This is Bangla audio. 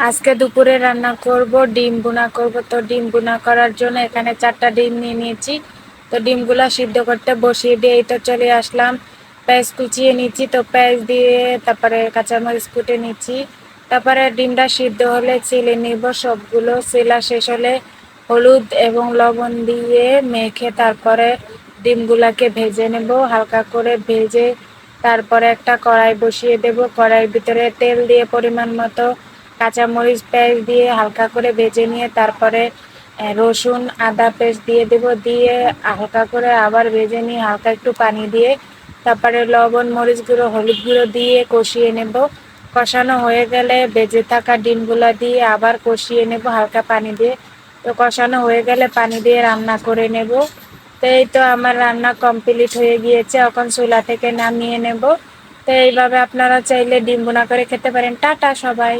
আজকে দুপুরে রান্না করব, ডিম ভুনা করব। তো ডিম ভুনা করার জন্য এখানে 4টা ডিম নিয়ে নিয়েছি। তো ডিমগুলা সিদ্ধ করতে বসিয়ে দিয়ে এই তো চলে আসলাম। পেঁয়াজ কুচিয়ে নিচ্ছি, তো পেঁয়াজ দিয়ে তারপরে কাঁচামরিচ কুটে নিচ্ছি। তারপরে ডিমটা সিদ্ধ হলে ছিলে নিব সবগুলো। ছেলা শেষ হলে হলুদ এবং লবণ দিয়ে মেখে তারপরে ডিমগুলাকে ভেজে নেব। হালকা করে ভেজে তারপরে একটা কড়াই বসিয়ে দেব। কড়াইয়ের ভিতরে তেল দিয়ে পরিমাণ মতো কাঁচামরিচ পেস্ট দিয়ে হালকা করে ভেজে নিয়ে তারপরে রসুন আদা পেস্ট দিয়ে দেব। দিয়ে হালকা করে আবার ভেজে নিয়ে হালকা একটু পানি দিয়ে তারপরে লবণ মরিচ গুঁড়ো হলুদ গুঁড়ো দিয়ে কষিয়ে নেব। কষানো হয়ে গেলে ভেজে থাকা ডিমগুলো দিয়ে আবার কষিয়ে নেব হালকা পানি দিয়ে। তো কষানো হয়ে গেলে পানি দিয়ে রান্না করে নেব। তো এই তো আমার রান্না কমপ্লিট হয়ে গিয়েছে, এখন চুলা থেকে নামিয়ে নেব। তো এইভাবে আপনারা চাইলে ডিম ভুনা করে খেতে পারেন। টাটা সবাই।